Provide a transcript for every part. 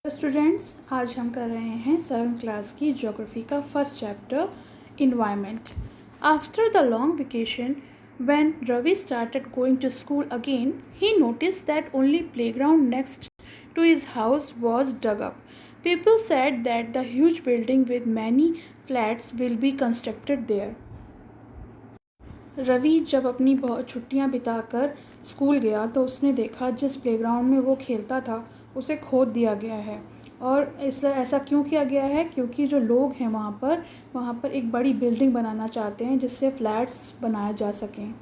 Students, आज हम कर रहे हैं 7th क्लास की ज्योग्राफी का first chapter environment. After the long vacation when Ravi started going to school again, he noticed that only playground next to his house was dug up. People said that the huge building with many flats will be constructed there. Ravi जब अपनी छुट्टियां बिताकर school गया तो उसने देखा जिस playground में वो खेलता था उसे खोद दिया गया है। और ऐसा क्यों किया गया है? क्योंकि जो लोग हैं वहाँ पर एक बड़ी बिल्डिंग बनाना चाहते हैं जिससे फ्लैट्स बनाए जा सकें।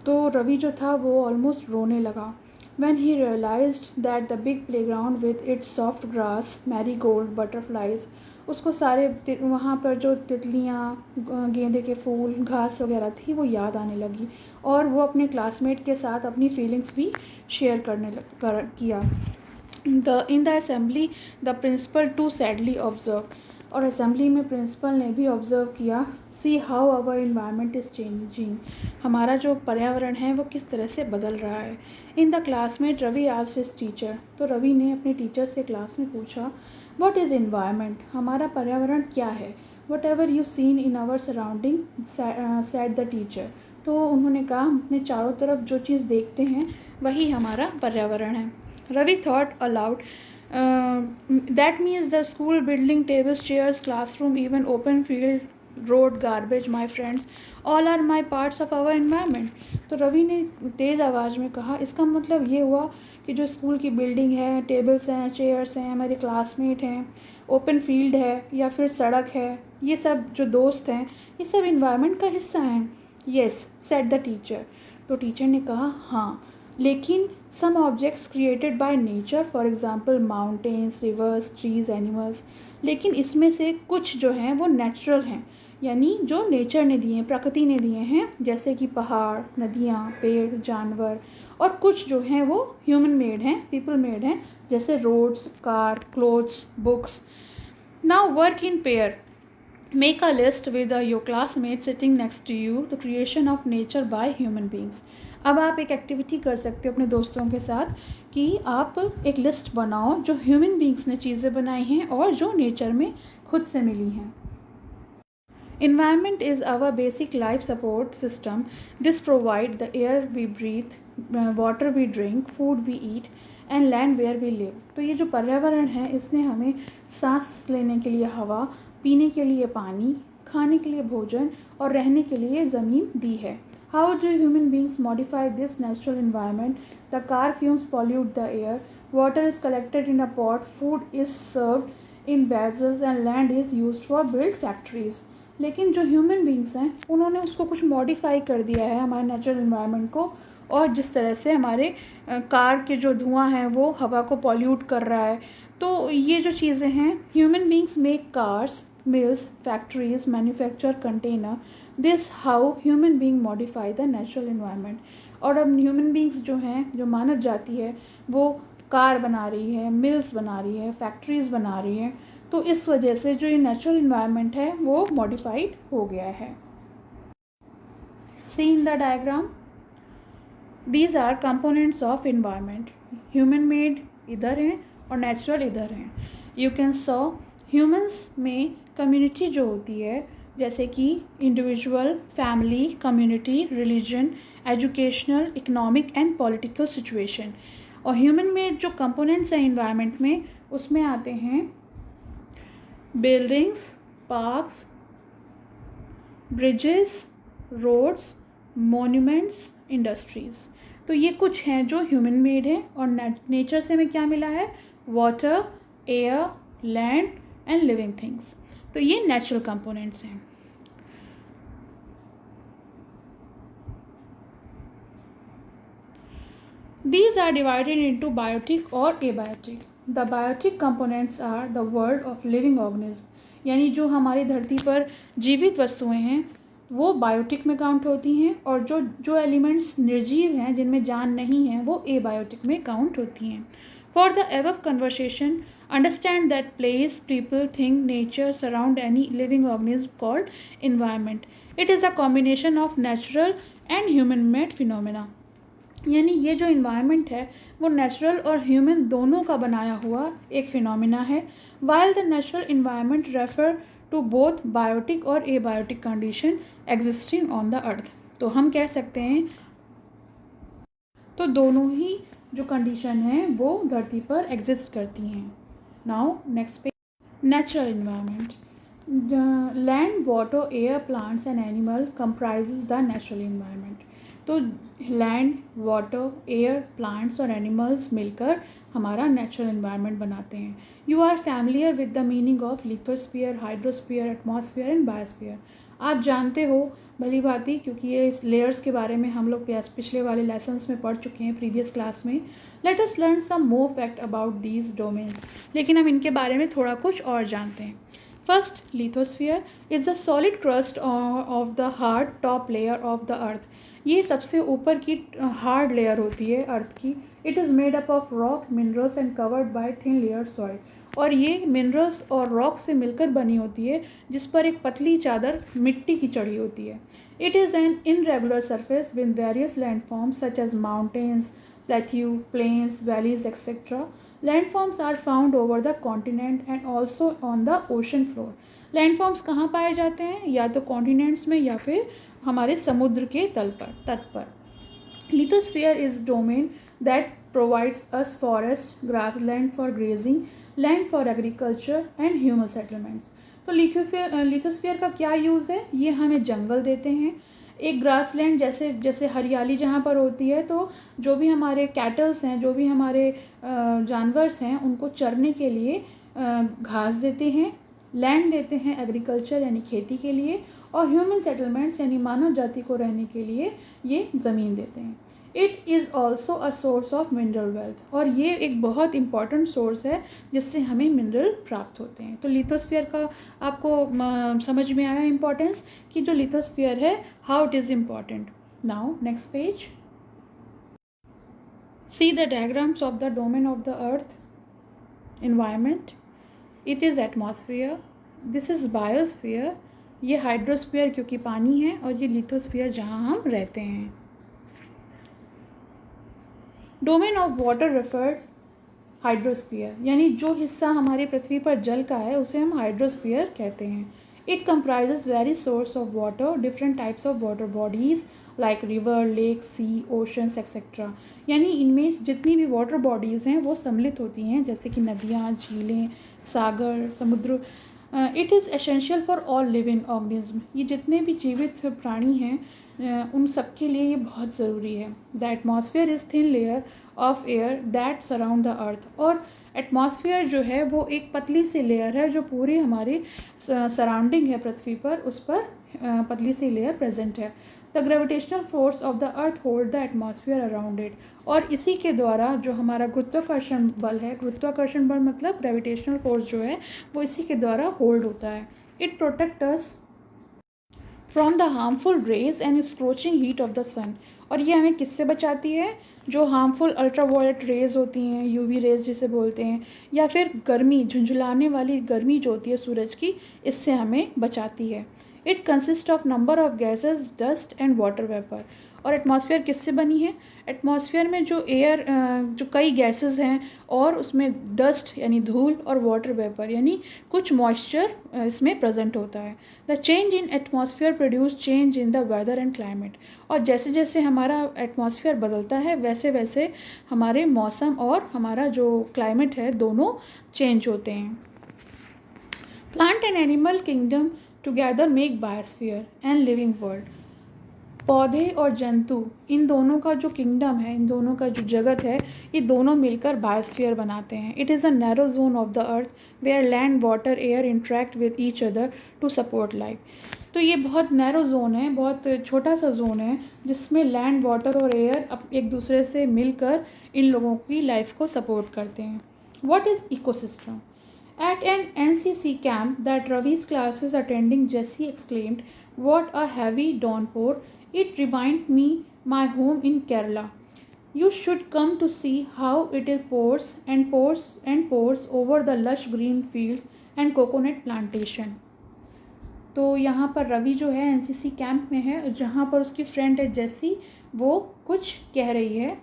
तो रवि जो था वो ऑलमोस्ट रोने लगा when he realized that the big playground with its soft grass, marigold, butterflies, उसको सारे वहाँ पर जो तितलियाँ, गेंदे के फूल, घास वगैरह थी वो याद आने लगी और वो अपने क्लासमेट के साथ अपनी फीलिंग्स भी शेयर किया। In the assembly, the principal too sadly observed, और असेंबली में प्रिंसिपल ने भी ऑब्ज़र्व किया, see how our environment is changing, हमारा जो पर्यावरण है वो किस तरह से बदल रहा है। In the classmate Ravi asked his teacher, तो रवि ने अपने टीचर से क्लास में पूछा, व्हाट इज़ इन्वायरमेंट, हमारा पर्यावरण क्या है। Whatever you seen in our surrounding said the teacher, तो उन्होंने कहा, अपने चारों तरफ जो चीज़ देखते हैं वही हमारा पर्यावरण है। Ravi thought aloud, that means the school building, tables, chairs, classroom, even open field, road, garbage, my friends, all are my parts of our environment. तो रवि ने तेज़ आवाज़ में कहा, इसका मतलब ये हुआ कि जो स्कूल की बिल्डिंग है, टेबल्स हैं, चेयर्स हैं, हमारे क्लासमेट हैं, ओपन फील्ड है या फिर सड़क है, ये सब जो दोस्त हैं ये सब इन्वायरमेंट का हिस्सा हैं। येस सेड द टीचर, तो टीचर ने कहा हाँ, लेकिन some objects created by nature, for example mountains, rivers, trees, animals, लेकिन इसमें से कुछ जो हैं वो नेचुरल हैं, यानी जो नेचर ने दिए हैं, प्रकृति ने दिए हैं, जैसे कि पहाड़, नदियाँ, पेड़, जानवर, और कुछ जो हैं वो ह्यूमन मेड हैं, पीपल मेड हैं, जैसे roads, car, clothes, books. Now work in pair, make a list with your classmates sitting next to you, the creation of nature by human beings. अब आप एक एक्टिविटी कर सकते हो अपने दोस्तों के साथ कि आप एक लिस्ट बनाओ जो ह्यूमन बींग्स ने चीज़ें बनाई हैं और जो नेचर में खुद से मिली हैं। Environment is our basic life support system. This provides the air we breathe, water we drink, food we eat and land where we live. तो ये जो पर्यावरण है इसने हमें सांस लेने के लिए हवा, पीने के लिए पानी, खाने के लिए भोजन और रहने के लिए ज़मीन दी है। How do human beings modify this natural environment? The car fumes pollute the air, water is collected in a pot, food is served in vessels and land is used for build factories. लेकिन जो human beings हैं उन्होंने उसको कुछ modify कर दिया है हमारे नेचुरल इन्वायरमेंट को, और जिस तरह से हमारे कार के जो धुआं हैं वो हवा को पॉल्यूट कर रहा है। तो ये जो चीज़ें हैं, human beings make cars, mills, factories, manufacture container. This how human being modify the natural environment. और अब ह्यूमन बींग्स जो हैं, जो मानव जाति है, वो कार बना रही है, मिल्स बना रही है, फैक्ट्रीज़ बना रही है, तो इस वजह से जो ये नेचुरल इन्वायरमेंट है वो मॉडिफाइड हो गया है। See in the diagram, these are components of environment. Human made इधर हैं और नेचुरल इधर हैं। यू कैन सॉ ह्यूमंस में कम्युनिटी जो होती है, जैसे कि individual, family, community, religion, educational, economic and political situation. और ह्यूमन में जो कंपोनेंट्स हैं इन्वायरमेंट में, उसमें आते हैं buildings, parks, bridges, roads, monuments, industries. तो ये कुछ हैं जो ह्यूमन मेड हैं, और नेचर से हमें क्या मिला है? Water, air, land and living things. तो ये नेचुरल कंपोनेंट्स हैं। These are divided into biotic और abiotic. The biotic components are the world of living organism, यानी जो हमारी धरती पर जीवित वस्तुएं हैं वो बायोटिक में काउंट होती हैं, और जो एलिमेंट्स निर्जीव हैं, जिनमें जान नहीं है, वो एबायोटिक में काउंट होती हैं। For the above conversation, understand that place, people, thing, nature surround any living organism called environment. It is a combination of natural and human-made phenomena. यानी ये जो इन्वायरमेंट है वो नेचुरल और ह्यूमन दोनों का बनाया हुआ एक फिनोमिना है. While the natural environment refer to both biotic और abiotic condition existing on the earth. तो हम कह सकते हैं तो दोनों ही जो कंडीशन है वो धरती पर एग्जिस्ट करती हैं. नाउ नेक्स्ट पे natural environment. Land water air plants and animal comprises the natural environment. तो लैंड वाटर एयर प्लांट्स और एनिमल्स मिलकर हमारा नेचुरल इन्वायरमेंट बनाते हैं. You are familiar with the meaning of lithosphere, hydrosphere, atmosphere and biosphere. आप जानते हो भली भांति, क्योंकि ये इस लेयर्स के बारे में हम लोग पिछले वाले लेसन्स में पढ़ चुके हैं प्रीवियस क्लास में. Let us learn some more fact about these domains. लेकिन हम इनके बारे में थोड़ा कुछ और जानते हैं. First, lithosphere is the solid crust of the hard top layer of the अर्थ. ये सबसे ऊपर की हार्ड लेयर होती है अर्थ की. It is made up of rock, minerals and covered by thin layer soil. और ये मिनरल्स और रॉक से मिलकर बनी होती है जिस पर एक पतली चादर मिट्टी की चढ़ी होती है. It is an irregular surface with various landforms such as mountains, plateau, plains, valleys etcetera. Landforms are found over the continent and also on the ocean floor. Landforms कहाँ पाए जाते हैं? या तो कॉन्टिनेंट्स में या फिर हमारे समुद्र के तट पर. Lithosphere is domain that provides us forest, grassland for grazing, land for agriculture and human settlements. तो लिथोस्फीयर का क्या यूज़ है? ये हमें जंगल देते हैं. एक ग्रासलैंड जैसे जैसे हरियाली जहाँ पर होती है, तो जो भी हमारे कैटल्स हैं, जो भी हमारे जानवर्स हैं, उनको चरने के लिए घास देते हैं. लैंड देते हैं एग्रीकल्चर यानी खेती के लिए. और ह्यूमन सेटलमेंट्स यानी मानव जाति को रहने के लिए ये ज़मीन देते हैं. It is also a source of mineral wealth. और ये एक बहुत इंपॉर्टेंट सोर्स है जिससे हमें मिनरल प्राप्त होते हैं. तो लिथोस्फीयर का आपको समझ में आया इम्पॉर्टेंस कि जो लिथोस्फीयर है how it is important. Now next page. See the diagrams of the domain of the earth environment. It is atmosphere. This is biosphere. ये हाइड्रोस्फीयर क्योंकि पानी है, और ये लिथोस्फीयर जहाँ हम रहते हैं. Domain of water referred hydrosphere, यानी जो हिस्सा हमारी पृथ्वी पर जल का है उसे हम हाइड्रोस्फीयर कहते हैं. It comprises various source of water, different types of water bodies like river, lake, sea, oceans etcetera. यानी इनमें जितनी भी वाटर बॉडीज़ हैं वो सम्मिलित होती हैं, जैसे कि नदियाँ, झीलें, सागर, समुद्र. It is essential for all living organism. ये जितने भी जीवित प्राणी हैं उन सब के लिए ये बहुत ज़रूरी है. The atmosphere is thin layer of air that surround the earth. और एटमॉस्फेयर जो है वो एक पतली सी लेयर है जो पूरी हमारी सराउंडिंग है पृथ्वी पर, उस पर पतली सी लेयर प्रेजेंट है. The gravitational force of the earth hold the atmosphere around it. और इसी के द्वारा जो हमारा गुरुत्वाकर्षण बल है, गुरुत्वाकर्षण बल मतलब ग्रेविटेशनल फोर्स जो है वो इसी के द्वारा होल्ड होता है. It protect us from the harmful rays and scorching heat of the sun. और ये हमें किससे बचाती है? जो हार्मफुल अल्ट्रावायलेट रेज होती हैं, यूवी रेज जिसे बोलते हैं, या फिर गर्मी, झुंझुलाने वाली गर्मी जो होती है सूरज की, इससे हमें बचाती है. It consist of number of gases, dust and water vapour. और एटमॉस्फेयर किससे बनी है? एटमॉस्फेयर में जो एयर जो कई गैसेस हैं और उसमें डस्ट यानी धूल और वाटर वेपर यानी कुछ मॉइस्चर इसमें प्रेजेंट होता है. The change in atmosphere produce change in the weather and climate. और जैसे जैसे हमारा एटमॉस्फेयर बदलता है वैसे वैसे हमारे मौसम और हमारा जो क्लाइमेट है दोनों चेंज होते हैं. Plant and animal kingdom together make biosphere and living world. पौधे और जंतु, इन दोनों का जो किंगडम है, इन दोनों का जो जगत है, ये दोनों मिलकर बायोस्फीयर बनाते हैं. It is a narrow zone of the earth where land, water, air interact with each other to support life. तो ये बहुत नैरो जोन है, बहुत छोटा सा जोन है जिसमें लैंड, वाटर और एयर एक दूसरे से मिलकर इन लोगों की लाइफ को सपोर्ट करते हैं. What is ecosystem? At an NCC camp that Ravi's classes attending, Jessie exclaimed, "What a heavy downpour! It reminded me my home in Kerala. You should come to see how it pours and pours and pours over the lush green fields and coconut plantation." तो यहाँ पर रवि जो है NCC camp में है, जहाँ पर उसकी फ्रेंड है जेसी, वो कुछ कह रही है।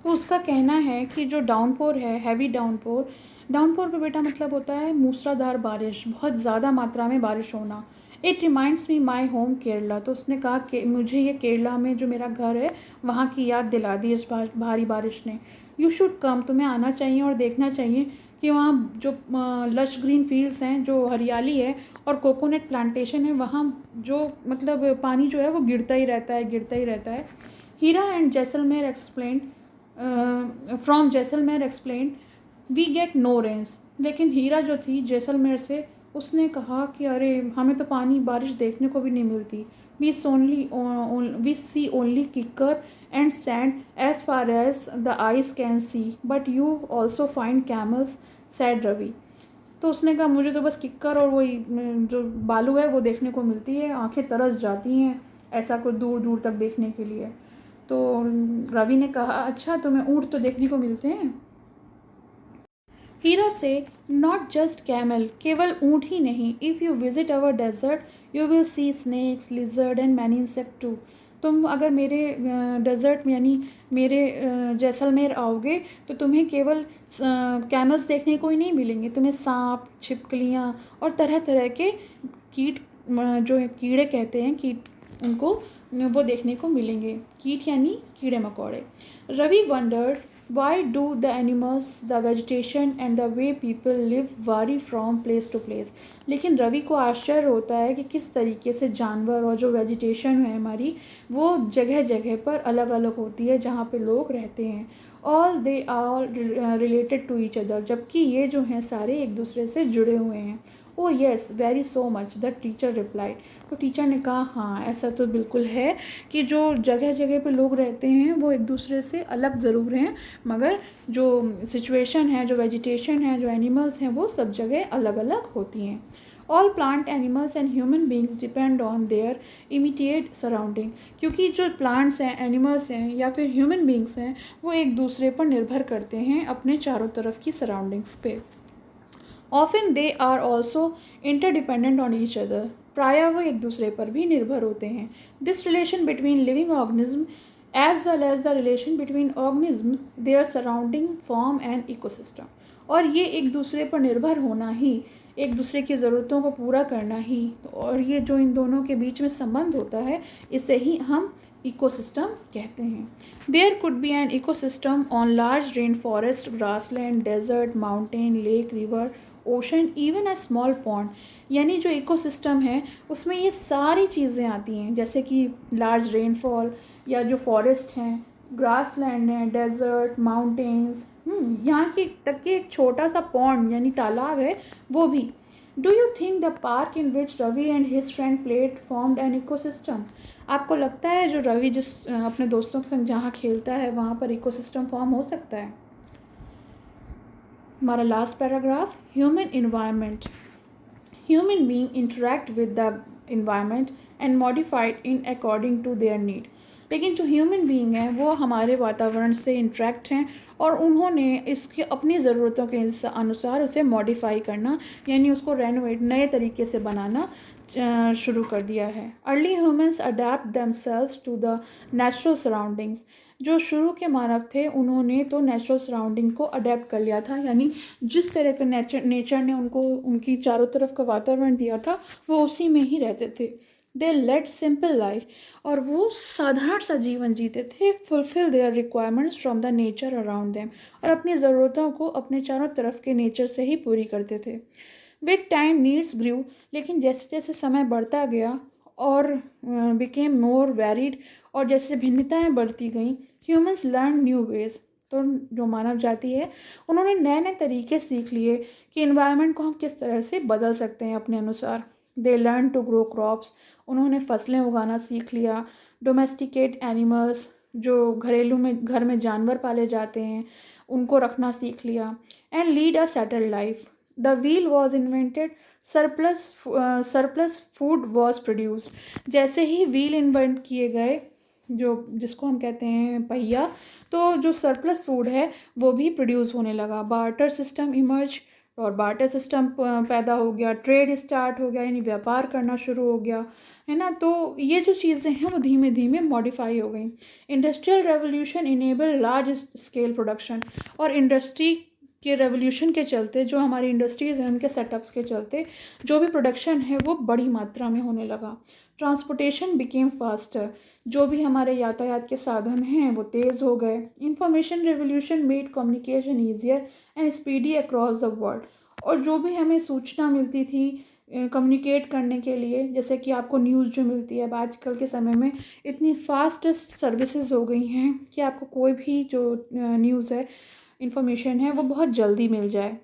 तो उसका कहना है कि जो डाउनपोर है, हैवी डाउनपोर, डाउनपोर पे बेटा मतलब होता है मूसलाधार बारिश, बहुत ज़्यादा मात्रा में बारिश होना। It reminds me my home Kerala. तो उसने कहा कि मुझे ये केरला में जो मेरा घर है वहाँ की याद दिला दी इस भारी बारिश ने। यू शुड कम, तुम्हें आना चाहिए और देखना चाहिए कि वहाँ जो लश ग्रीन फील्ड्स हैं, जो हरियाली है और कोकोनट प्लांटेशन है, वहाँ जो मतलब पानी जो है वो गिरता ही रहता है, गिरता ही रहता है। Hira and Jaisalmer explain from Jaisalmer explain we get no rains. लेकिन हीरा जो थी जैसलमेर से, उसने कहा कि अरे हमें तो पानी बारिश देखने को भी नहीं मिलती। We see only kikar and sand as far as the eyes can see, but you also find camels, said Ravi. तो उसने कहा मुझे तो बस किक्कर और वही जो बालू है वो देखने को मिलती है, आंखें तरस जाती हैं ऐसा कुछ दूर दूर तक देखने के लिए। तो रवि ने कहा अच्छा तुम्हें ऊँट तो देखने को मिलते हैं। हीरा से नॉट जस्ट कैमल, केवल ऊँट ही नहीं, if you visit our desert you will see snakes, lizard and many insect too. तुम अगर मेरे डेजर्ट में यानी मेरे जैसलमेर आओगे तो तुम्हें केवल कैमल्स देखने को ही नहीं मिलेंगे, तुम्हें सांप, छिपकलियाँ और तरह तरह के कीट, जो कीड़े कहते हैं कीट, उनको वो देखने को मिलेंगे। कीट यानी कीड़े मकोड़े। Ravi wondered why do the animals, the vegetation and the way people live vary from place to place। लेकिन रवि को आश्चर्य होता है कि किस तरीके से जानवर और जो वेजिटेशन है हमारी, वो जगह जगह पर अलग अलग होती है जहाँ पे लोग रहते हैं। All they are related to each other, जबकि ये जो हैं सारे एक दूसरे से जुड़े हुए हैं। Oh yes very so much, the teacher replied. तो टीचर ने कहा हाँ ऐसा तो बिल्कुल है कि जो जगह जगह पे लोग रहते हैं वो एक दूसरे से अलग ज़रूर हैं, मगर जो सिचुएशन है, जो वेजिटेशन है, जो एनिमल्स हैं, वो सब जगह अलग अलग होती हैं। All plant animals and human beings depend on their immediate surrounding. क्योंकि जो प्लांट्स हैं, एनिमल्स हैं या फिर ह्यूमन बींग्स हैं, वो एक दूसरे पर निर्भर करते हैं अपने चारों तरफ की सराउंडिंग्स पे। Often they are also interdependent on each other, प्रायः वो एक दूसरे पर भी निर्भर होते हैं। This relation between living organism as well as the relation between organism their surrounding form and ecosystem. और ये एक दूसरे पर निर्भर होना ही, एक दूसरे की ज़रूरतों को पूरा करना ही, तो और ये जो इन दोनों के बीच में संबंध होता है, इसे ही हम इकोसिस्टम कहते हैं। There could be an ecosystem on large rain forest, grassland, desert, mountain, lake, river, ocean, even a small pond. यानी जो इकोसिस्टम है उसमें ये सारी चीज़ें आती हैं, जैसे कि लार्ज रेनफॉल या जो फॉरेस्ट हैं, ग्रास लैंड है, डेजर्ट, माउंटेन्स, यहाँ की तक कि एक छोटा सा पॉन्ड यानी तालाब है वो भी। Do you think the park in which Ravi and his friend played formed an ecosystem. आपको लगता है जो रवि जिस अपने दोस्तों के संग जहाँ खेलता है वहाँ पर इकोसिस्टम फॉर्म हो सकता है। हमारा last paragraph, human environment. Human being interact with the environment and modified in according to their need. लेकिन जो ह्यूमन बीइंग हैं वो हमारे वातावरण से इंटरेक्ट हैं और उन्होंने इसकी अपनी ज़रूरतों के अनुसार उसे मॉडिफाई करना यानी उसको रेनोवेट, नए तरीके से बनाना शुरू कर दिया है। Early humans adapt themselves to the natural surroundings. जो शुरू के मानव थे उन्होंने तो नेचुरल सराउंडिंग को अडेप्ट कर लिया था, यानी जिस तरह का नेचर ने उनको उनकी चारों तरफ का वातावरण दिया था वो उसी में ही रहते थे। दे लेड सिंपल लाइफ, और वो साधारण सा जीवन जीते थे। Fulfil there requirements from the nature around them, और अपनी ज़रूरतों को अपने चारों तरफ के नेचर से ही पूरी करते थे। विद टाइम नीड्स ग्रू, लेकिन जैसे जैसे समय बढ़ता गया और बिकेम मोर वेरिड, और जैसे भिन्नताएं बढ़ती गईं, ह्यूमंस लर्न न्यू वेज। तो जो मानव जाति है उन्होंने नए नए तरीके सीख लिए कि इन्वायरमेंट को हम किस तरह से बदल सकते हैं अपने अनुसार। They learn to grow crops, उन्होंने फसलें उगाना सीख लिया। डोमेस्टिकेट एनिमल्स, जो घरेलू में घर में जानवर पाले जाते हैं, उनको रखना सीख लिया। And lead a settled life. The wheel was invented, surplus food was produced. जैसे ही व्हील इन्वेंट किए गए, जो जिसको हम कहते हैं पहिया, तो जो सरप्लस फूड है वो भी प्रोड्यूस होने लगा। बार्टर सिस्टम इमर्ज, और बार्टर सिस्टम पैदा हो गया, ट्रेड स्टार्ट हो गया, यानी व्यापार करना शुरू हो गया, है ना। तो ये जो चीज़ें हैं वो धीमे धीमे मॉडिफाई हो गई। Industrial revolution enable large scale production, और इंडस्ट्री के रेवोल्यूशन के चलते, जो हमारी इंडस्ट्रीज़ हैं उनके सेटअप्स के चलते जो भी प्रोडक्शन है वो बड़ी मात्रा में होने लगा। ट्रांसपोर्टेशन बिकेम फास्टर, जो भी हमारे यातायात के साधन हैं वो तेज़ हो गए। Information revolution made communication easier and speedy across the world, और जो भी हमें सूचना मिलती थी कम्युनिकेट करने के लिए, जैसे कि आपको न्यूज़ जो मिलती है, अब आजकल के समय में इतनी फास्ट सर्विसेज हो गई हैं कि आपको कोई भी जो न्यूज़ है, इंफॉर्मेशन है, वो बहुत जल्दी मिल जाए,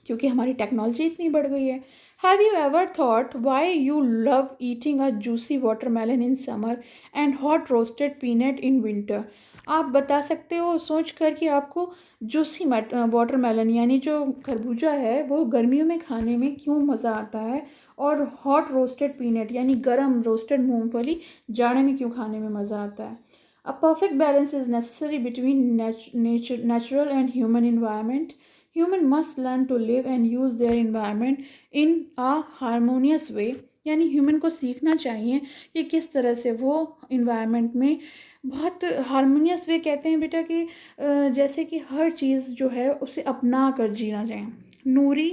क्योंकि हमारी टेक्नोलॉजी इतनी बढ़ गई है। Have you ever thought why you love eating a juicy watermelon in summer and hot roasted peanut in winter? आप बता सकते हो सोच कर कि आपको जूसी वाटरमेलन यानी जो खरबूजा है वो गर्मियों में खाने में क्यों मज़ा आता है, और हॉट रोस्टेड पीनट यानी गरम रोस्टेड मूंगफली जाड़े में क्यों खाने में मज़ा आता है? A perfect balance is necessary between natural and human environment. Human must learn to live and use their environment in a harmonious way. यानी ह्यूमन को सीखना चाहिए कि किस तरह से वो इन्वायरमेंट में बहुत हारमोनियस वे, कहते हैं बेटा कि जैसे कि हर चीज़ जो है उसे अपना कर जीना चाहिए। नूरी,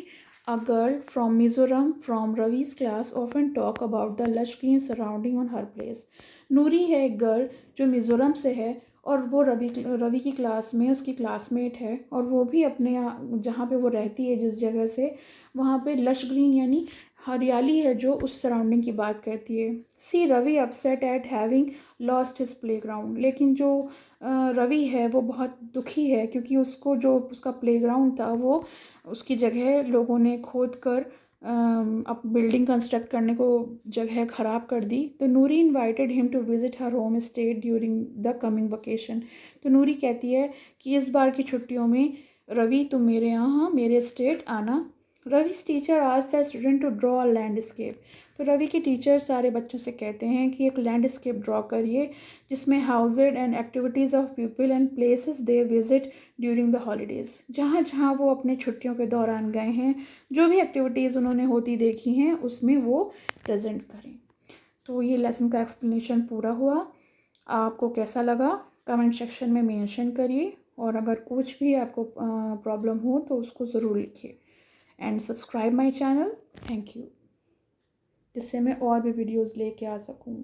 a girl from Mizoram from Ravi's class, often talk about the lush green surrounding on her place. नूरी है एक गर्ल जो मिज़ोरम से है, और वो रवि की क्लास में उसकी क्लासमेट है, और वो भी अपने जहाँ पे वो रहती है जिस जगह से, वहाँ पे लश ग्रीन यानी हरियाली है जो उस सराउंडिंग की बात करती है। See Ravi upset at having lost his playground, लेकिन जो रवि है वो बहुत दुखी है क्योंकि उसको जो उसका प्लेग्राउंड था वो उसकी जगह लोगों ने खोद कर अब बिल्डिंग कंस्ट्रक्ट करने को जगह ख़राब कर दी। तो Noori invited him to visit her home state during the coming vacation. तो नूरी कहती है कि इस बार की छुट्टियों में रवि तुम मेरे यहाँ मेरे स्टेट आना। Ravi's teacher asked the student to draw a landscape. तो रवि के टीचर सारे बच्चों से कहते हैं कि एक लैंडस्केप ड्रॉ करिए जिसमें houses and activities of people and places they visit during the holidays. जहाँ जहाँ वो अपने छुट्टियों के दौरान गए हैं, जो भी एक्टिविटीज़ उन्होंने होती देखी हैं उसमें वो प्रेजेंट करें। तो ये लेसन का एक्सप्लेनेशन पूरा हुआ। आपको कैसा लगा कमेंट सेक्शन में मेंशन करिए, और अगर कुछ भी आपको प्रॉब्लम हो तो उसको ज़रूर लिखिए। And subscribe my channel. Thank you, जिससे मैं और भी वीडियोज़ लेके आ सकूँ।